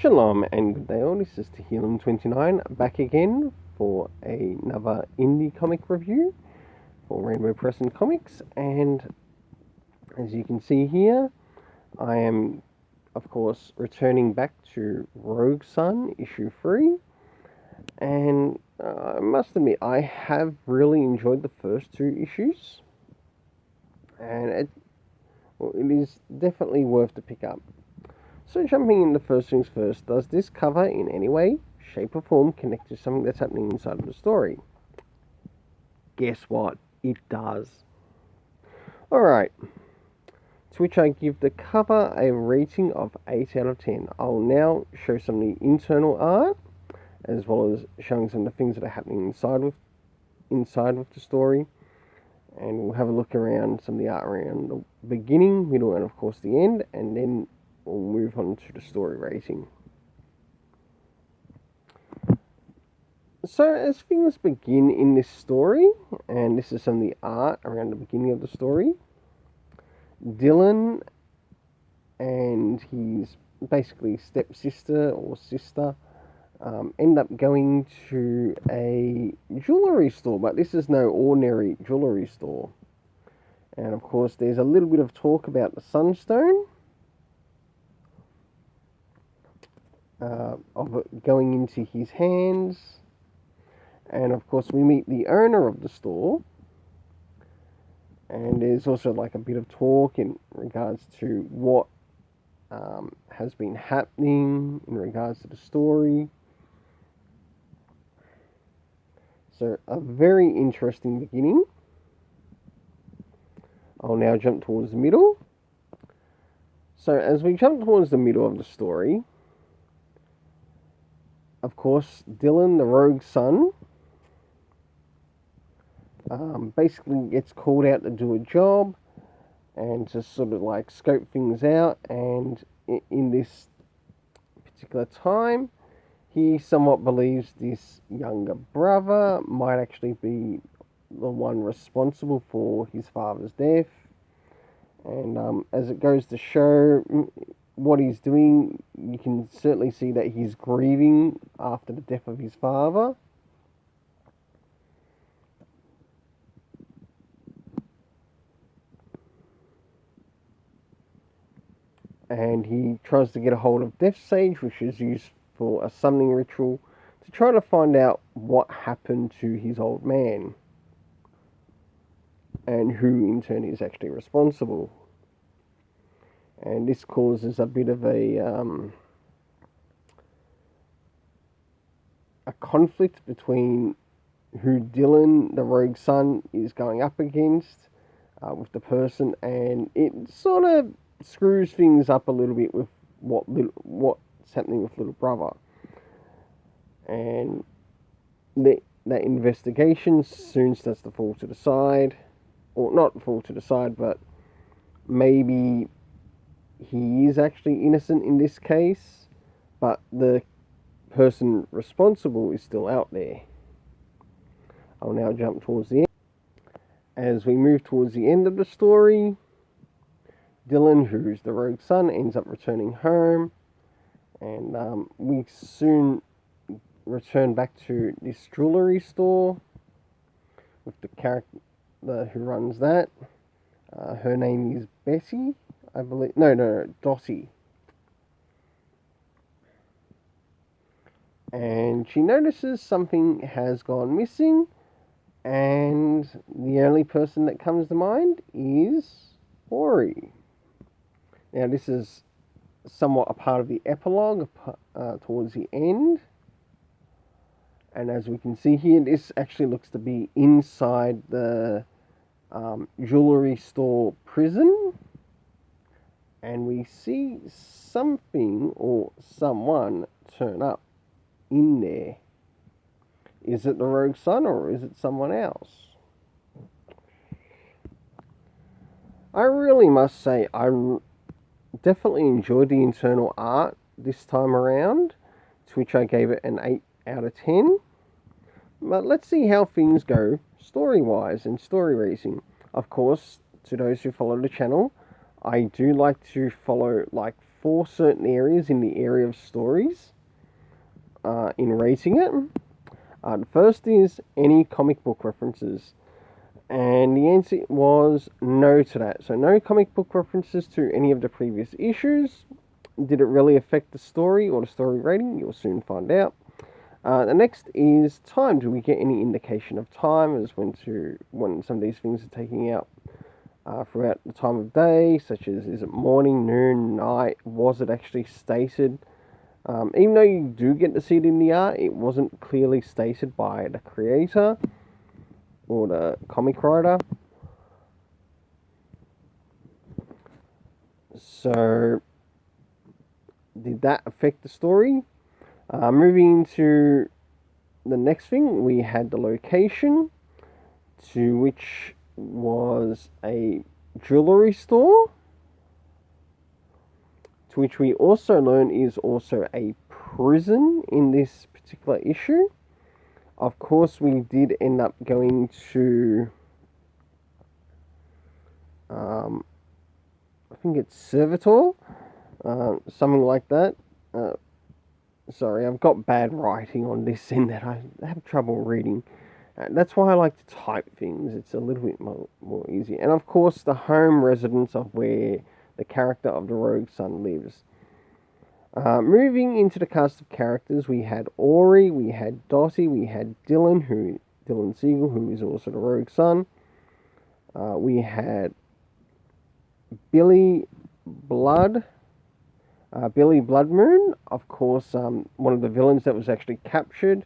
Shalom and good day all, this is Tehillim29 back again for another indie comic review for Rainbow Press and Comics, and as you can see here I am of course returning back to Rogue Sun issue 3, and I must admit I have really enjoyed the first two issues, and it is definitely worth to pick up. So jumping into first things first, does this cover in any way, shape or form connect to something that's happening inside of the story? Guess what? It does. Alright, to which I give the cover a rating of 8 out of 10. I'll now show some of the internal art, as well as showing some of the things that are happening inside with the story. And we'll have a look around some of the art around the beginning, middle, and of course the end, and then we'll move on to the story rating. So as things begin in this story, and this is some of the art around the beginning of the story, Dylan and his basically stepsister or sister end up going to a jewellery store, but this is no ordinary jewellery store. And of course there's a little bit of talk about the sunstone, of it going into his hands, and of course we meet the owner of the store, and there's also like a bit of talk in regards to what has been happening in regards to the story. So a very interesting beginning. I'll now jump towards the middle. So as we jump towards the middle of the story, of course, Dylan, the rogue son, basically gets called out to do a job and to sort of like scope things out, and in this particular time, he somewhat believes this younger brother might actually be the one responsible for his father's death. And as it goes to show what he's doing, you can certainly see that he's grieving after the death of his father. And he tries to get a hold of Death Sage, which is used for a summoning ritual, to try to find out what happened to his old man, and who in turn is actually responsible. And this causes a bit of a conflict between who Dylan, the rogue son, is going up against with the person, and it sort of screws things up a little bit with what's happening with little brother. And that investigation soon starts to fall to the side, or not fall to the side, but maybe he is actually innocent in this case, but the person responsible is still out there. I'll now jump towards the end. As we move towards the end of the story, Dylan, who's the rogue son, ends up returning home, and we soon return back to this jewellery store with the character who runs that. Her name is Bessie, I believe. No, Dottie. And she notices something has gone missing, and the only person that comes to mind is Ori. Now this is somewhat a part of the epilogue towards the end. And as we can see here, this actually looks to be inside the jewellery store prison. And we see something or someone turn up in there. Is it the rogue son, or is it someone else? I really must say I definitely enjoyed the internal art this time around, to which I gave it an 8 out of 10. But let's see how things go story-wise and story rating. Of course, to those who follow the channel, I do like to follow like 4 certain areas in the area of stories in rating it. The first is any comic book references. And the answer was no to that. So no comic book references to any of the previous issues. Did it really affect the story or the story rating? You'll soon find out. The next is time. Do we get any indication of time as when some of these things are taking out throughout the time of day, such as is it morning, noon, night? Was it actually stated? Even though you do get to see it in the art, it wasn't clearly stated by the creator or the comic writer. So, did that affect the story? Moving to the next thing, we had the location, to which was a jewelry store, to which we also learn is also a prison in this particular issue. Of course, we did end up going to, I think it's Servitor, something like that. Sorry, I've got bad writing on this in that I have trouble reading. That's why I like to type things. It's a little bit more easy. And of course, the home residence of where the character of the Rogue Son lives. Moving into the cast of characters, we had Ori, we had Dottie, we had Dylan Siegel, who is also the Rogue Son. We had Billy Bloodmoon, of course, one of the villains that was actually captured.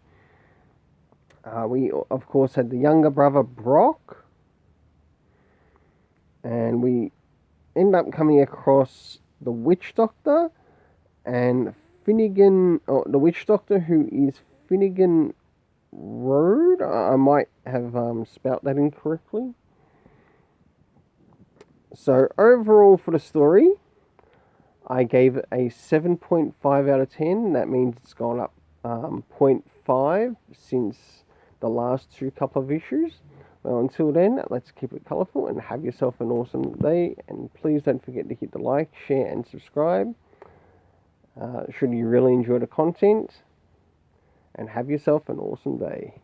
We, of course, had the younger brother, Brock. And we end up coming across the Witch Doctor and Finnegan, the Witch Doctor, who is Finnegan Road. I might have spelt that incorrectly. So overall for the story, I gave it a 7.5 out of 10. That means it's gone up 0.5 since the last couple of issues. Well, until then, let's keep it colourful and have yourself an awesome day. And please don't forget to hit the like, share and subscribe. Should you really enjoy the content. And have yourself an awesome day.